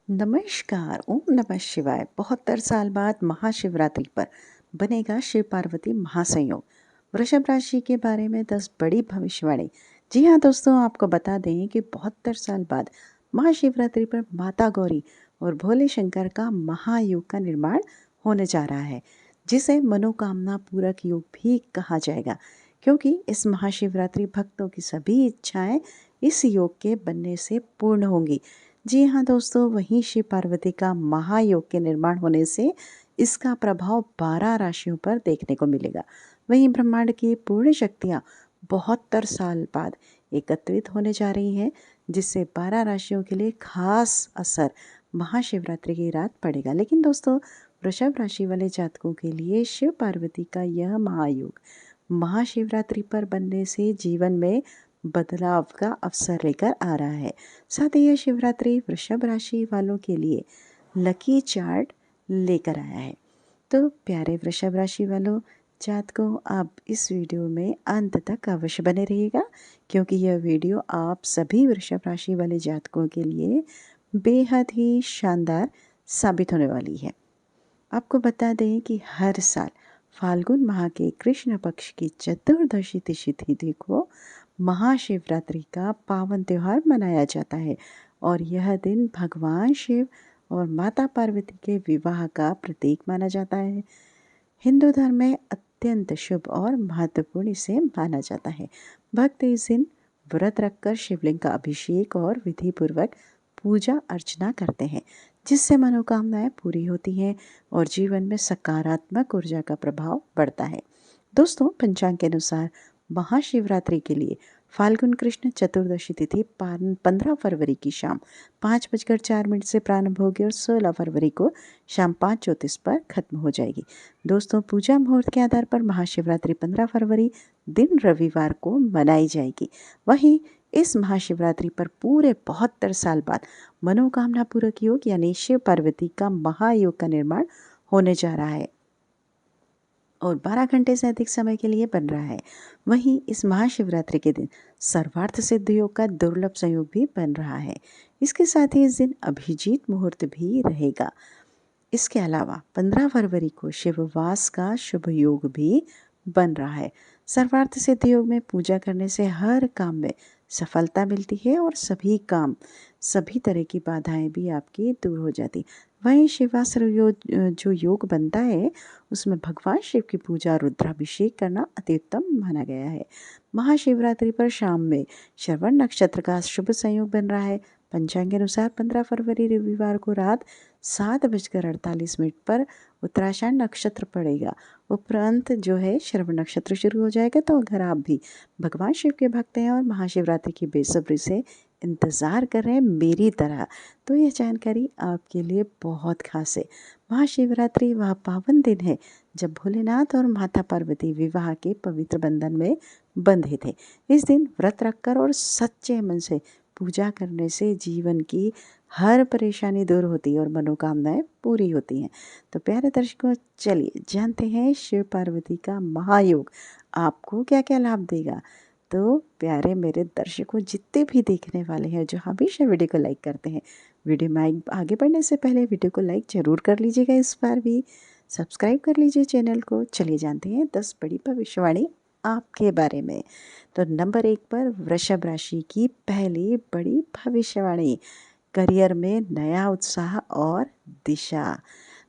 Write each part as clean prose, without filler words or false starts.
नमस्कार, ओम नमः शिवाय। 72 साल बाद महाशिवरात्रि पर बनेगा शिव पार्वती महासंयोग। वृषभ राशि के बारे में 10 बड़ी भविष्यवाणी। जी हाँ दोस्तों, आपको बता दें कि 72 साल बाद महाशिवरात्रि पर माता गौरी और भोले शंकर का महायोग का निर्माण होने जा रहा है, जिसे मनोकामना पूरक योग भी कहा जाएगा, क्योंकि इस महाशिवरात्रि भक्तों की सभी इच्छाएं इस योग के बनने से पूर्ण होंगी। जी हाँ दोस्तों, वहीं शिव पार्वती का महायोग के निर्माण होने से इसका प्रभाव 12 राशियों पर देखने को मिलेगा। वहीं ब्रह्मांड की पूर्ण शक्तियाँ 72 साल बाद एकत्रित होने जा रही हैं, जिससे 12 राशियों के लिए खास असर महाशिवरात्रि की रात पड़ेगा। लेकिन दोस्तों, वृषभ राशि वाले जातकों के लिए शिव पार्वती का यह महायोग महाशिवरात्रि पर बनने से जीवन में बदलाव का अवसर लेकर आ रहा है। साथ ही यह शिवरात्रि वृषभ राशि वालों के लिए लकी चार्ट लेकर आया है। तो प्यारे वृषभ राशि वालों, जातकों, आप इस वीडियो में अंत तक अवश्य बने रहिएगा, क्योंकि यह वीडियो आप सभी वृषभ राशि वाले जातकों के लिए बेहद ही शानदार साबित होने वाली है। आपको बता दें कि हर साल फाल्गुन माह के कृष्ण पक्ष की चतुर्दशी तिथि को महाशिवरात्रि का पावन त्योहार मनाया जाता है और यह दिन भगवान शिव और माता पार्वती के विवाह का प्रतीक माना जाता है। हिंदू धर्म में अत्यंत शुभ और महत्वपूर्ण इसे माना जाता है। भक्त इस दिन व्रत रखकर शिवलिंग का अभिषेक और विधि पूर्वक पूजा अर्चना करते हैं, जिससे मनोकामनाएं पूरी होती हैं और जीवन में सकारात्मक ऊर्जा का प्रभाव बढ़ता है। दोस्तों, पंचांग के अनुसार महाशिवरात्रि के लिए फाल्गुन कृष्ण चतुर्दशी तिथि 15 फरवरी की शाम 5:04 से प्रारंभ होगी और 16 फरवरी को शाम 5:34 पर खत्म हो जाएगी। दोस्तों, पूजा मुहूर्त के आधार पर महाशिवरात्रि 15 फरवरी दिन रविवार को मनाई जाएगी। वहीं इस महाशिवरात्रि पर पूरे 72 साल बाद मनोकामना पूरक योग यानी शिव पार्वती का महायोग का निर्माण होने जा रहा है और 12 घंटे से अधिक समय के लिए बन रहा है। वहीं इस महाशिवरात्रि के दिन सर्वार्थ सिद्ध योग का दुर्लभ संयोग भी बन रहा है। इसके साथ ही इस दिन अभिजीत मुहूर्त भी रहेगा। इसके अलावा 15 फरवरी को शिववास का शुभ योग भी बन रहा है। सर्वार्थ सिद्ध योग में पूजा करने से हर काम में सफलता मिलती है और सभी तरह की बाधाएं भी आपकी दूर हो जाती। वहीं शिवास जो योग बनता है, उसमें भगवान शिव की पूजा रुद्राभिषेक करना अति उत्तम माना गया है। महाशिवरात्रि पर शाम में श्रवण नक्षत्र का शुभ संयोग बन रहा है। पंचांग के अनुसार 15 फरवरी रविवार को रात 7:48 पर उत्तराषाढ़ नक्षत्र पड़ेगा। उपरांत जो है श्रवण नक्षत्र शुरू हो जाएगा। तो अगर आप भी भगवान शिव के भक्त हैं और महाशिवरात्रि की बेसब्री से इंतज़ार कर रहे हैं मेरी तरह, तो यह जानकारी आपके लिए बहुत खास है। महाशिवरात्रि वह पावन दिन है जब भोलेनाथ और माता पार्वती विवाह के पवित्र बंधन में बंधे थे। इस दिन व्रत रखकर और सच्चे मन से पूजा करने से जीवन की हर परेशानी दूर होती है और मनोकामनाएं पूरी होती हैं। तो प्यारे दर्शकों, चलिए जानते हैं शिव पार्वती का महायोग आपको क्या क्या लाभ देगा। तो प्यारे मेरे दर्शकों, जितने भी देखने वाले हैं जो हमेशा वीडियो को लाइक करते हैं, वीडियो में आगे बढ़ने से पहले वीडियो को लाइक ज़रूर कर लीजिएगा। इस बार भी सब्सक्राइब कर लीजिए चैनल को। चलिए जानते हैं 10 बड़ी भविष्यवाणी आपके बारे में। तो नंबर 1 पर वृषभ राशि की पहली बड़ी भविष्यवाणी, करियर में नया उत्साह और दिशा।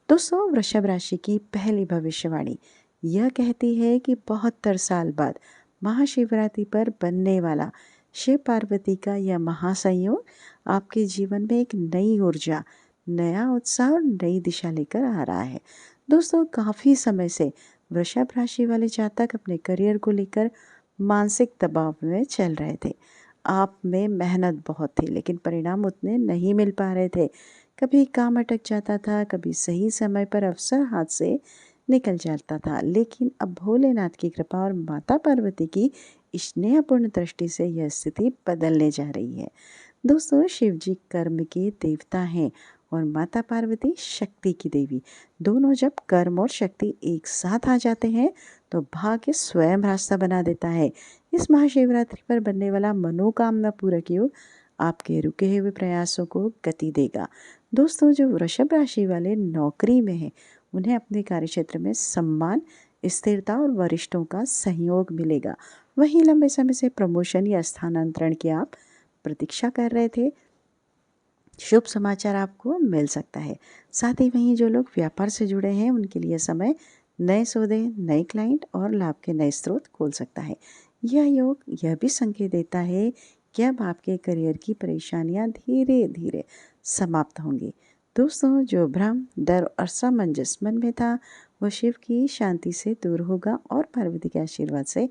दोस्तों, वृषभ राशि की पहली भविष्यवाणी यह कहती है कि 72 साल बाद महाशिवरात्रि पर बनने वाला शिव पार्वती का यह महासंयोग आपके जीवन में एक नई ऊर्जा, नया उत्साह और नई दिशा लेकर आ रहा है। दोस्तों, काफ़ी समय से वृषभ राशि वाले जातक अपने करियर को लेकर मानसिक दबाव में चल रहे थे। आप में मेहनत बहुत थी, लेकिन परिणाम उतने नहीं मिल पा रहे थे। कभी काम अटक जाता था, कभी सही समय पर अवसर हाथ से निकल जाता था। लेकिन अब भोलेनाथ की कृपा और माता पार्वती की स्नेहपूर्ण दृष्टि से यह स्थिति बदलने जा रही है। दोस्तों, शिव जी कर्म के देवता हैं और माता पार्वती शक्ति की देवी। दोनों जब कर्म और शक्ति एक साथ आ जाते हैं तो भाग्य स्वयं रास्ता बना देता है। इस महाशिवरात्रि पर बनने वाला मनोकामना पूरक योग आपके रुके हुए प्रयासों को गति देगा। दोस्तों, जो वृषभ राशि वाले नौकरी में हैं, उन्हें अपने कार्यक्षेत्र में सम्मान, स्थिरता और वरिष्ठों का सहयोग मिलेगा। वहीं लंबे समय से प्रमोशन या स्थानांतरण की आप प्रतीक्षा कर रहे थे, शुभ समाचार आपको मिल सकता है। साथ ही वहीं जो लोग व्यापार से जुड़े हैं, उनके लिए समय नए सौदे, नए क्लाइंट और लाभ के नए स्रोत खोल सकता है। यह योग यह भी संकेत देता है कि अब आपके करियर की परेशानियां धीरे धीरे समाप्त होंगी। दोस्तों, जो भ्रम, डर और असमंजस मन में था, वह शिव की शांति से दूर होगा और पार्वती के आशीर्वाद से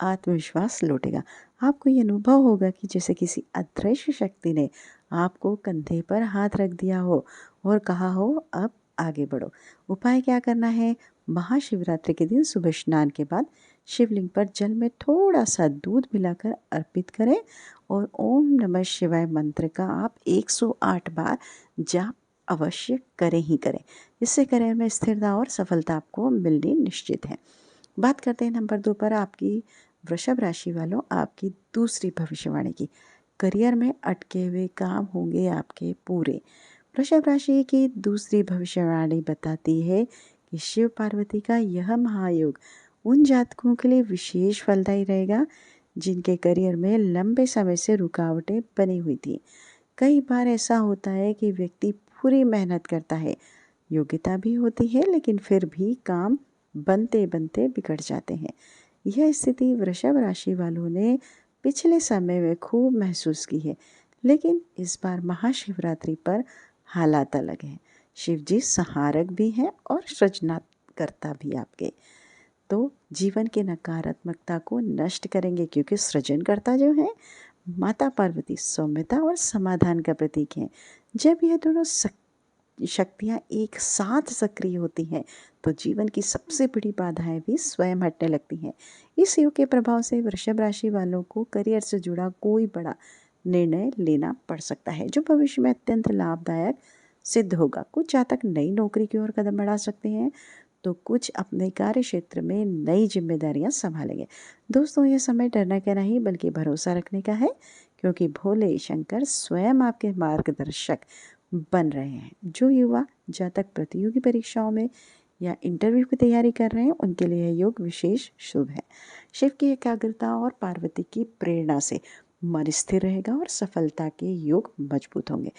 आत्मविश्वास लौटेगा। आपको ये अनुभव होगा कि जैसे किसी अदृश्य शक्ति ने आपको कंधे पर हाथ रख दिया हो और कहा हो, अब आगे बढ़ो। उपाय क्या करना है? महाशिवरात्रि के दिन सुबह स्नान के बाद शिवलिंग पर जल में थोड़ा सा दूध मिलाकर अर्पित करें और ओम नमः शिवाय मंत्र का आप 108 बार जाप अवश्य करें ही करें। इससे करियर में स्थिरता और सफलता आपको मिलनी निश्चित है। बात करते हैं नंबर 2 पर, आपकी वृषभ राशि वालों, आपकी दूसरी भविष्यवाणी की। करियर में अटके हुए काम होंगे आपके पूरे। वृषभ राशि की दूसरी भविष्यवाणी बताती है कि शिव पार्वती का यह महायोग उन जातकों के लिए विशेष फलदायी रहेगा जिनके करियर में लंबे समय से रुकावटें बनी हुई थी। कई बार ऐसा होता है कि व्यक्ति पूरी मेहनत करता है, योग्यता भी होती है, लेकिन फिर भी काम बनते बनते बिगड़ जाते हैं। यह स्थिति वृषभ राशि वालों ने पिछले समय में खूब महसूस की है, लेकिन इस बार महाशिवरात्रि पर हालात अलग हैं। शिव जी संहारक भी हैं और सृजनकर्ता भी आपके। तो जीवन की नकारात्मकता को नष्ट करेंगे, क्योंकि सृजनकर्ता जो है माता पार्वती सौम्यता और समाधान का प्रतीक हैं। जब यह दोनों शक्तियाँ एक साथ सक्रिय होती हैं, तो जीवन की सबसे बड़ी बाधाएं भी स्वयं हटने लगती हैं। इस योग के प्रभाव से वृषभ राशि वालों को करियर से जुड़ा कोई बड़ा निर्णय लेना पड़ सकता है, जो भविष्य में अत्यंत लाभदायक सिद्ध होगा। कुछ जातक नई नौकरी की ओर कदम बढ़ा सकते हैं, तो कुछ अपने कार्य क्षेत्र में नई जिम्मेदारियां संभालेंगे। दोस्तों, यह समय डरने का नहीं बल्कि भरोसा रखने का है, क्योंकि भोले शंकर स्वयं आपके मार्गदर्शक बन रहे हैं। जो युवा जातक प्रतियोगी परीक्षाओं में या इंटरव्यू की तैयारी कर रहे हैं, उनके लिए यह योग विशेष शुभ है। शिव की एकाग्रता और पार्वती की प्रेरणा से मन स्थिर रहेगा और सफलता के योग मजबूत होंगे।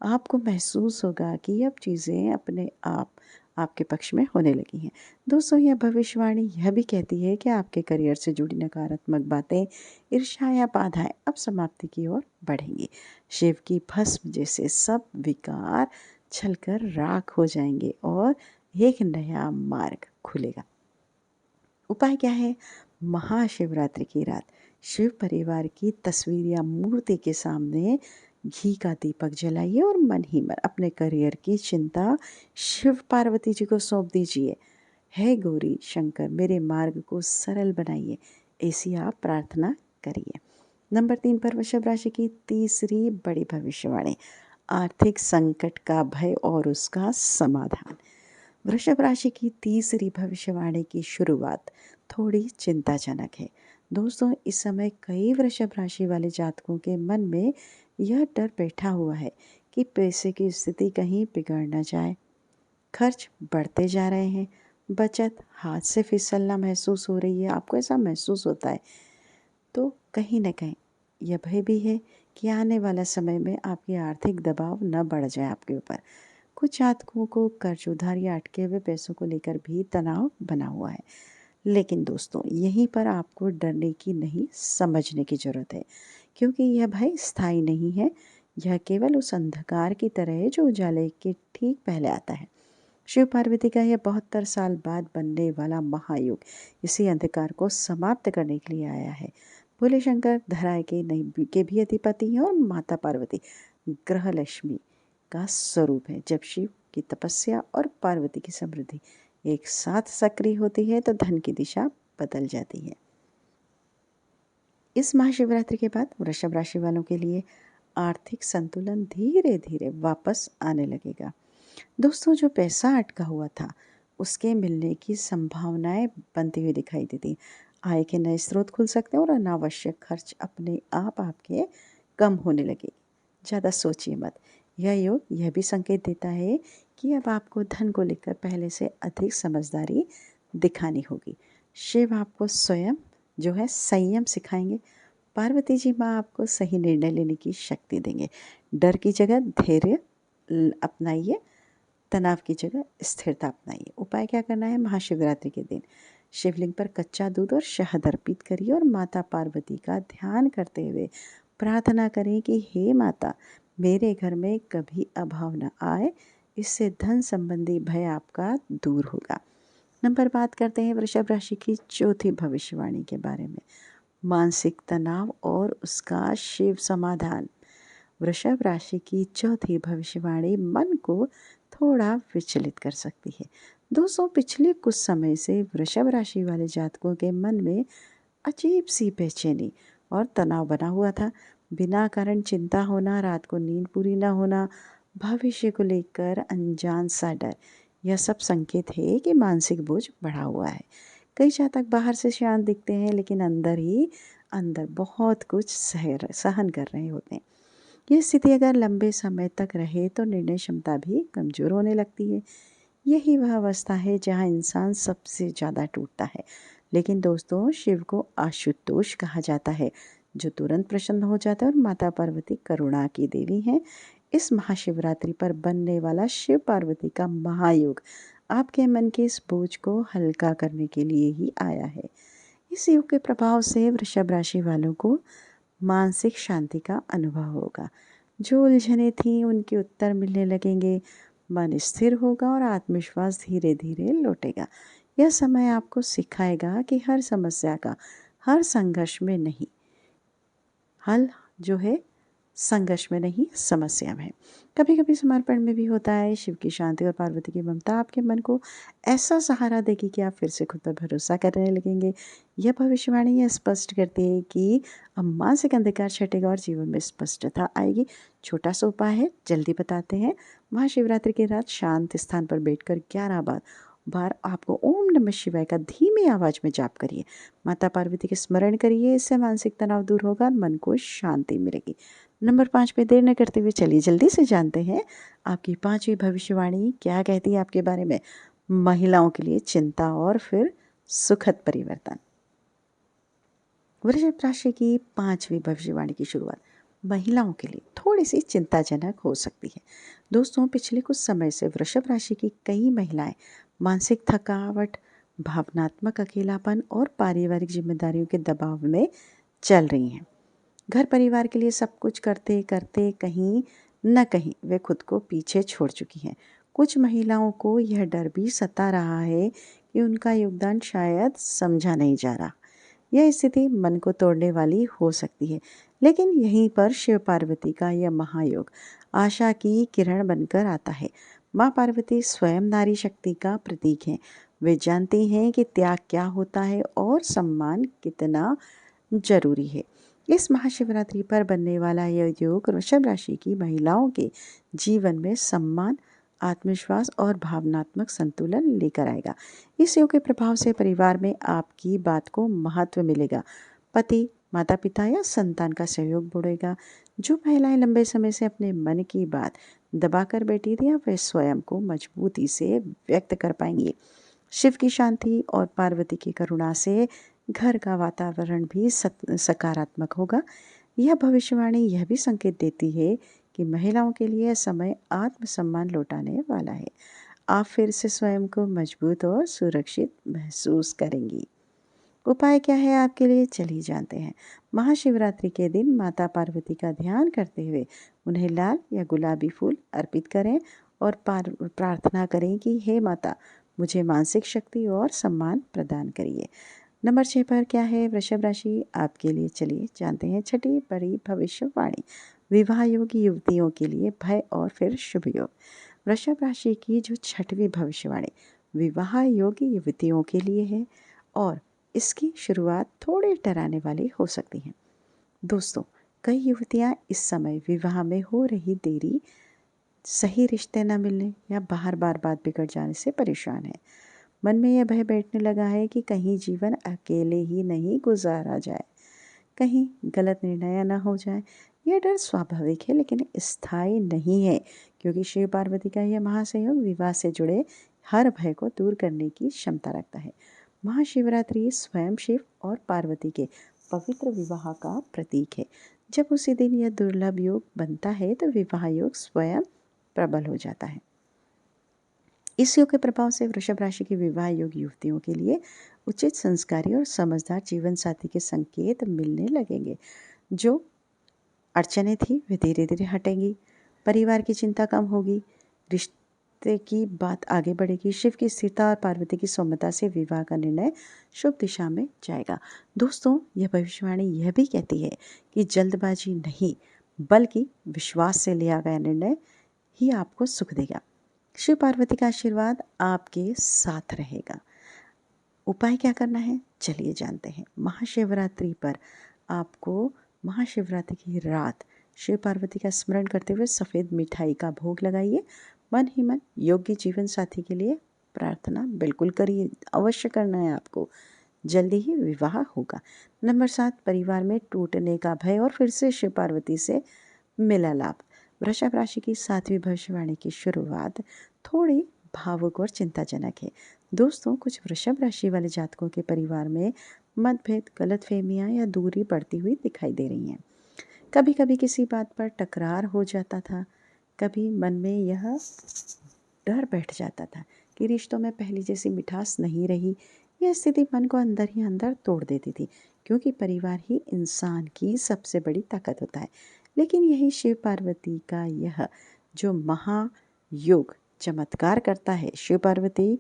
आपको महसूस होगा कि अब चीज़ें अपने आप आपके पक्ष में होने लगी हैं। दोस्तों, यह भविष्यवाणी यह भी कहती है कि आपके करियर से जुड़ी नकारात्मक बातें, ईर्ष्या या बाधाएं अब समाप्ति की ओर बढ़ेंगी। शिव की भस्म जैसे सब विकार छलकर राख हो जाएंगे और एक नया मार्ग खुलेगा। उपाय क्या है? महाशिवरात्रि की रात शिव परिवार की तस्वीर या मूर्ति के सामने घी का दीपक जलाइए और मन ही मन अपने करियर की चिंता शिव पार्वती जी को सौंप दीजिए। हे गौरी शंकर, मेरे मार्ग को सरल बनाइए, ऐसी आप प्रार्थना करिए। नंबर 3 पर वृषभ राशि की तीसरी बड़ी भविष्यवाणी, आर्थिक संकट का भय और उसका समाधान। वृषभ राशि की तीसरी भविष्यवाणी की शुरुआत थोड़ी चिंताजनक है। दोस्तों, इस समय कई वृषभ राशि वाले जातकों के मन में यह डर बैठा हुआ है कि पैसे की स्थिति कहीं बिगड़ न जाए। खर्च बढ़ते जा रहे हैं, बचत हाथ से फिसलना महसूस हो रही है, आपको ऐसा महसूस होता है। तो कहीं न कहीं यह भय भी है कि आने वाला समय में आपकी आर्थिक दबाव न बढ़ जाए आपके ऊपर। कुछ जातकों को कर्ज, उधार या अटके हुए पैसों को लेकर भी तनाव बना हुआ है। लेकिन दोस्तों, यहीं पर आपको डरने की नहीं, समझने की ज़रूरत है, क्योंकि यह भय स्थायी नहीं है। यह केवल उस अंधकार की तरह है जो उजाले के ठीक पहले आता है। शिव पार्वती का यह 72 साल बाद बनने वाला महायोग इसी अंधकार को समाप्त करने के लिए आया है। भोले शंकर धराए के भी अधिपति हैं और माता पार्वती ग्रह लक्ष्मी का स्वरूप है। जब शिव की तपस्या और पार्वती की समृद्धि एक साथ सक्रिय होती है, तो धन की दिशा बदल जाती है। इस महाशिवरात्रि के बाद वृषभ राशि वालों के लिए आर्थिक संतुलन धीरे धीरे वापस आने लगेगा। दोस्तों, जो पैसा अटका हुआ था, उसके मिलने की संभावनाएं बनती हुई दिखाई देती। आय के नए स्रोत खुल सकते हैं और अनावश्यक खर्च अपने आप आपके कम होने लगे। ज़्यादा सोचिए मत, यह योग यह भी संकेत देता है कि अब आपको धन को लेकर पहले से अधिक समझदारी दिखानी होगी। शिव आपको स्वयं जो है संयम सिखाएंगे। पार्वती जी माँ आपको सही निर्णय लेने की शक्ति देंगे। डर की जगह धैर्य अपनाइए, तनाव की जगह स्थिरता अपनाइए। उपाय क्या करना है? महाशिवरात्रि के दिन शिवलिंग पर कच्चा दूध और शहद अर्पित करिए और माता पार्वती का ध्यान करते हुए प्रार्थना करें कि हे माता, मेरे घर में कभी अभाव न आए, इससे धन संबंधी भय आपका दूर होगा। नंबर बात करते हैं वृषभ राशि की चौथी भविष्यवाणी के बारे में, मानसिक तनाव और उसका शिव समाधान। वृषभ राशि की चौथी भविष्यवाणी मन को थोड़ा विचलित कर सकती है। दोस्तों, पिछले कुछ समय से वृषभ राशि वाले जातकों के मन में अजीब सी बेचैनी और तनाव बना हुआ था। बिना कारण चिंता होना, रात को नींद पूरी न होना, भविष्य को लेकर अनजान सा डर, यह सब संकेत है कि मानसिक बोझ बढ़ा हुआ है। कई जातक बाहर से शांत दिखते हैं लेकिन अंदर ही अंदर बहुत कुछ सहन कर रहे होते हैं। ये स्थिति अगर लंबे समय तक रहे तो निर्णय क्षमता भी कमज़ोर होने लगती है। यही वह अवस्था है जहाँ इंसान सबसे ज़्यादा टूटता है। लेकिन दोस्तों, शिव को आशुतोष कहा जाता है, जो तुरंत प्रसन्न हो जाता है, और माता पार्वती करुणा की देवी हैं। इस महाशिवरात्रि पर बनने वाला शिव पार्वती का महायोग आपके मन के इस बोझ को हल्का करने के लिए ही आया है। इस योग के प्रभाव से वृषभ राशि वालों को मानसिक शांति का अनुभव होगा। जो उलझनें थीं उनके उत्तर मिलने लगेंगे, मन स्थिर होगा और आत्मविश्वास धीरे धीरे लौटेगा। यह समय आपको सिखाएगा कि हर समस्या का हर संघर्ष में नहीं हल जो है संघर्ष में नहीं, समस्या में। कभी कभी समर्पण में भी होता है। शिव की शांति और पार्वती की ममता आपके मन को ऐसा सहारा देगी कि आप फिर से खुद पर भरोसा करने लगेंगे। यह भविष्यवाणी यह स्पष्ट करती है कि अब मानसिक अंधकार छटेगा और जीवन में स्पष्टता आएगी। छोटा सा उपाय है, जल्दी बताते हैं। महाशिवरात्रि की रात शांत स्थान पर बैठकर 11 बार आपको ओम नमः शिवाय का धीमी आवाज में जाप करिए। माता पार्वती के स्मरण करिए, इससे मानसिक तनाव दूर होगा और मन को शांति मिलेगी। नंबर 5 पे देर न करते हुए चलिए जल्दी से जानते हैं आपकी 5वीं भविष्यवाणी क्या कहती है आपके बारे में। महिलाओं के लिए चिंता और फिर सुखद परिवर्तन। वृषभ राशि की 5वीं भविष्यवाणी की शुरुआत महिलाओं के लिए थोड़ी सी चिंताजनक हो सकती है। दोस्तों, पिछले कुछ समय से वृषभ राशि की कई महिलाएं मानसिक थकावट, भावनात्मक अकेलापन और पारिवारिक जिम्मेदारियों के दबाव में चल रही हैं। घर परिवार के लिए सब कुछ करते करते कहीं न कहीं वे खुद को पीछे छोड़ चुकी हैं। कुछ महिलाओं को यह डर भी सता रहा है कि उनका योगदान शायद समझा नहीं जा रहा। यह स्थिति मन को तोड़ने वाली हो सकती है, लेकिन यहीं पर शिव पार्वती का यह महायोग आशा की किरण बनकर आता है। माँ पार्वती स्वयं नारी शक्ति का प्रतीक हैं। वे जानती हैं कि त्याग क्या होता है और सम्मान कितना जरूरी है। इस महाशिवरात्रि पर बनने वाला यह योग वृषभ राशि की महिलाओं के जीवन में सम्मान, आत्मविश्वास और भावनात्मक संतुलन लेकर आएगा। इस योग के प्रभाव से परिवार में आपकी बात को महत्व मिलेगा। पति, माता पिता या संतान का सहयोग बढ़ेगा। जो महिलाएं लंबे समय से अपने मन की बात दबाकर बैठी थी, वे स्वयं को मजबूती से व्यक्त कर पाएंगी। शिव की शांति और पार्वती की करुणा से घर का वातावरण भी सकारात्मक होगा। यह भविष्यवाणी यह भी संकेत देती है कि महिलाओं के लिए समय आत्मसम्मान लौटाने वाला है। आप फिर से स्वयं को मजबूत और सुरक्षित महसूस करेंगी। उपाय क्या है आपके लिए? चलिए जानते हैं। महाशिवरात्रि के दिन माता पार्वती का ध्यान करते हुए उन्हें लाल या गुलाबी फूल अर्पित करें और प्रार्थना करें कि हे माता, मुझे मानसिक शक्ति और सम्मान प्रदान करिए। नंबर 6 पर क्या है वृषभ राशि आपके लिए? चलिए जानते हैं। छठी बड़ी भविष्यवाणी विवाह योगी युवतियों के लिए भय और फिर शुभ योग। वृषभ राशि की जो 6वीं भविष्यवाणी विवाह योगी युवतियों के लिए है और इसकी शुरुआत थोड़ी डराने वाली हो सकती है। दोस्तों, कई युवतियां इस समय विवाह में हो रही देरी, सही रिश्ते न मिलने या बार बात बिगड़ जाने से परेशान है। मन में यह भय बैठने लगा है कि कहीं जीवन अकेले ही नहीं गुजारा जाए। कहीं गलत निर्णय ना हो जाए। यह डर स्वाभाविक है लेकिन स्थायी नहीं है, क्योंकि शिव पार्वती का यह महासंयोग विवाह से जुड़े हर भय को दूर करने की क्षमता रखता है। महाशिवरात्रि स्वयं शिव और पार्वती के पवित्र विवाह का प्रतीक है। जब उसी दिन यह दुर्लभ योग बनता है तो विवाह योग स्वयं प्रबल हो जाता है। इस योग के प्रभाव से वृषभ राशि के विवाह योग युवतियों के लिए उचित संस्कारी और समझदार जीवन साथी के संकेत मिलने लगेंगे। जो अड़चनें थी वे धीरे धीरे हटेंगी, परिवार की चिंता कम होगी, रिश्ते की बात आगे बढ़ेगी। शिव की स्थिरता और पार्वती की सौम्यता से विवाह का निर्णय शुभ दिशा में जाएगा। दोस्तों, यह भविष्यवाणी यह भी कहती है कि जल्दबाजी नहीं बल्कि विश्वास से लिया गया निर्णय ही आपको सुख देगा। शिव पार्वती का आशीर्वाद आपके साथ रहेगा। उपाय क्या करना है, चलिए जानते हैं। महाशिवरात्रि पर आपको महाशिवरात्रि की रात शिव पार्वती का स्मरण करते हुए सफ़ेद मिठाई का भोग लगाइए। मन ही मन योग्य जीवन साथी के लिए प्रार्थना बिल्कुल करिए, अवश्य करना है आपको। जल्दी ही विवाह होगा। नंबर 7, परिवार में टूटने का भय और फिर से शिव पार्वती से मिला लाभ। वृषभ राशि की 7वीं भविष्यवाणी की शुरुआत थोड़ी भावुक और चिंताजनक है। दोस्तों, कुछ वृषभ राशि वाले जातकों के परिवार में मतभेद, गलतफहमियां या दूरी बढ़ती हुई दिखाई दे रही हैं। कभी कभी किसी बात पर टकरार हो जाता था, कभी मन में यह डर बैठ जाता था कि रिश्तों में पहली जैसी मिठास नहीं रही। यह स्थिति मन को अंदर ही अंदर तोड़ देती थी, क्योंकि परिवार ही इंसान की सबसे बड़ी ताकत होता है। लेकिन यही शिव पार्वती का यह जो महायोग चमत्कार करता है। शिव पार्वती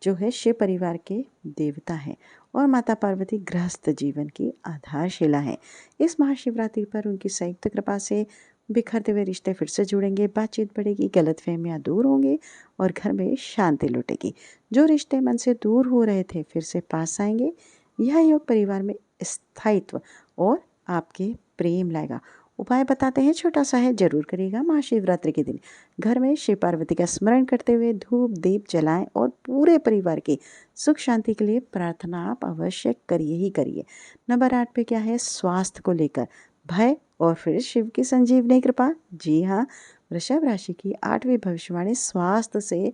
जो है शिव परिवार के देवता हैं और माता पार्वती गृहस्थ जीवन की आधारशिला है। इस महाशिवरात्रि पर उनकी संयुक्त कृपा से बिखरते हुए रिश्ते फिर से जुड़ेंगे, बातचीत बढ़ेगी, गलतफहमियां दूर होंगे और घर में शांति लौटेगी। जो रिश्ते मन से दूर हो रहे थे फिर से पास आएंगे। यह योग परिवार में स्थायित्व और आपके प्रेम लाएगा। उपाय बताते हैं, छोटा सा है, जरूर करिएगा। महाशिवरात्रि के दिन घर में शिव पार्वती का स्मरण करते हुए धूप दीप जलाएं और पूरे परिवार की सुख शांति के लिए प्रार्थना आप अवश्य करिए ही करिए। नंबर 8 पे क्या है, स्वास्थ्य को लेकर भय और फिर शिव की संजीवनी कृपा। जी हाँ, वृषभ राशि की 8वीं भविष्यवाणी स्वास्थ्य से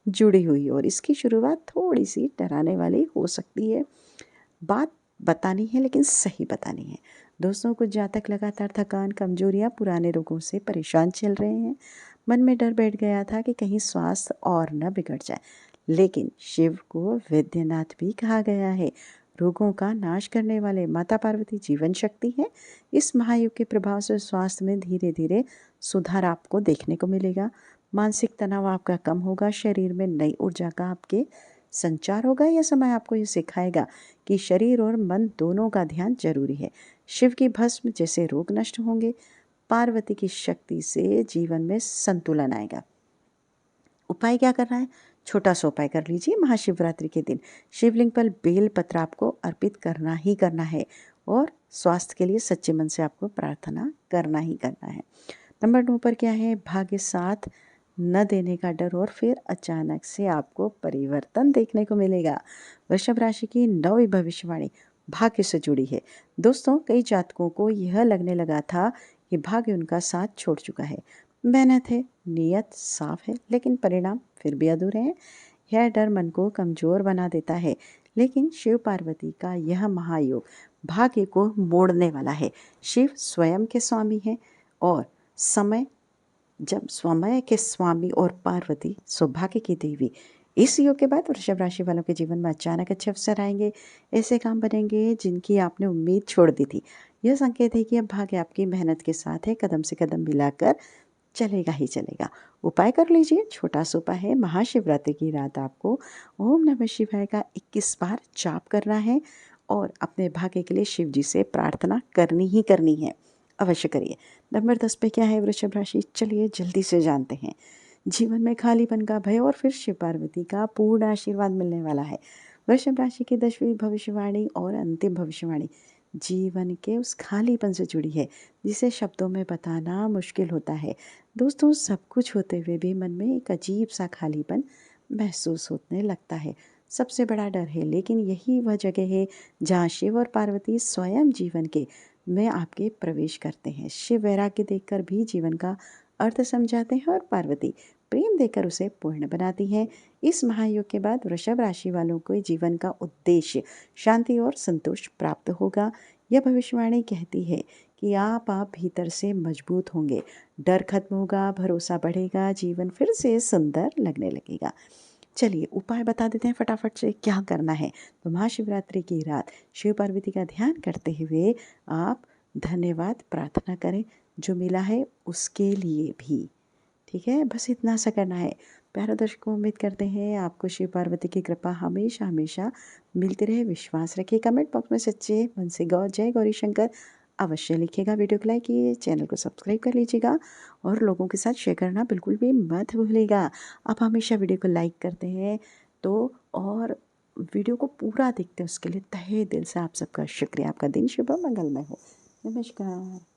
जुड़ी हुई और इसकी शुरुआत थोड़ी सी डराने वाली हो सकती है। बात बतानी है लेकिन सही बतानी है। दोस्तों, कुछ जातक लगातार थकान, कमजोरियां, पुराने रोगों से परेशान चल रहे हैं। मन में डर बैठ गया था कि कहीं स्वास्थ्य और न बिगड़ जाए। लेकिन शिव को वैद्यनाथ भी कहा गया है। रोगों का नाश करने वाले माता पार्वती जीवन शक्ति है। इस महायुग के प्रभाव से स्वास्थ्य में धीरे धीरे सुधार आपको देखने को मिलेगा। मानसिक तनाव आपका कम होगा, शरीर में नई ऊर्जा का आपके संचार होगा। यह समय आपको ये सिखाएगा कि शरीर और मन दोनों का ध्यान जरूरी है। शिव की भस्म जैसे रोग नष्ट होंगे, पार्वती की शक्ति से जीवन में संतुलन आएगा। उपाय क्या करना है, छोटा सा उपाय कर लीजिए। महाशिवरात्रि के दिन शिवलिंग पर बेल पत्र आपको अर्पित करना ही करना है और स्वास्थ्य के लिए सच्चे मन से आपको प्रार्थना करना ही करना है। नंबर 9 पर क्या है, भाग्य साथ न देने का डर और फिर अचानक से आपको परिवर्तन देखने को मिलेगा। वृषभ राशि की 9वीं भविष्यवाणी भाग्य से जुड़ी है। दोस्तों, कई जातकों को यह लगने लगा था कि भाग्य उनका साथ छोड़ चुका है। मेहनत है, नियत साफ है, लेकिन परिणाम फिर भी अधूरे हैं। यह डर मन को कमजोर बना देता है, लेकिन शिव पार्वती का यह महायोग भाग्य को मोड़ने वाला है। शिव स्वयं के स्वामी हैं और जब समय के स्वामी और पार्वती सौभाग्य की देवी। इस योग के बाद वृषभ राशि वालों के जीवन में अचानक अच्छे अवसर आएंगे। ऐसे काम बनेंगे जिनकी आपने उम्मीद छोड़ दी थी। यह संकेत है कि अब भाग्य आपकी मेहनत के साथ है, कदम से कदम मिलाकर चलेगा ही चलेगा। उपाय कर लीजिए, छोटा सा उपाय है। महाशिवरात्रि की रात आपको ओम नमः शिवाय का 21 बार जाप करना है और अपने भाग्य के लिए शिव जी से प्रार्थना करनी ही करनी है। अवश्य करिए। नंबर 10 पे क्या है, वृषभ राशि, चलिए जल्दी से जानते हैं। जीवन में खालीपन का भय और फिर शिव पार्वती का पूर्ण आशीर्वाद मिलने वाला है। वृषभ राशि की 10वीं भविष्यवाणी और अंतिम भविष्यवाणी जीवन के उस खालीपन से जुड़ी है जिसे शब्दों में बताना मुश्किल होता है। दोस्तों, सब कुछ होते हुए भी मन में एक अजीब सा खालीपन महसूस होने लगता है। सबसे बड़ा डर है, लेकिन यही वह जगह है जहाँ शिव और पार्वती स्वयं जीवन के में आपके प्रवेश करते हैं। शिव वैराग्य देखकर भी जीवन का अर्थ समझाते हैं और पार्वती प्रेम देकर उसे पूर्ण बनाती हैं। इस महायोग के बाद वृषभ राशि वालों को जीवन का उद्देश्य, शांति और संतोष प्राप्त होगा। यह भविष्यवाणी कहती है कि आप भीतर से मजबूत होंगे, डर खत्म होगा, भरोसा बढ़ेगा, जीवन फिर से सुंदर लगने लगेगा। चलिए उपाय बता देते हैं फटाफट से क्या करना है। तो महाशिवरात्रि की रात शिव पार्वती का ध्यान करते हुए आप धन्यवाद प्रार्थना करें, जो मिला है उसके लिए भी। ठीक है, बस इतना सा करना है। प्यारे दर्शकों, उम्मीद करते हैं आपको शिव पार्वती की कृपा हमेशा हमेशा मिलती रहे। विश्वास रखिए। कमेंट बॉक्स में सच्चे मन से जय गौरी शंकर अवश्य लिखिएगा। वीडियो को लाइक कीजिए, चैनल को सब्सक्राइब कर लीजिएगा और लोगों के साथ शेयर करना बिल्कुल भी मत भूलिएगा। आप हमेशा वीडियो को लाइक करते हैं तो, और वीडियो को पूरा देखते हैं, उसके लिए तहे दिल से आप सबका शुक्रिया। आपका दिन शुभ मंगलमय हो। नमस्कार।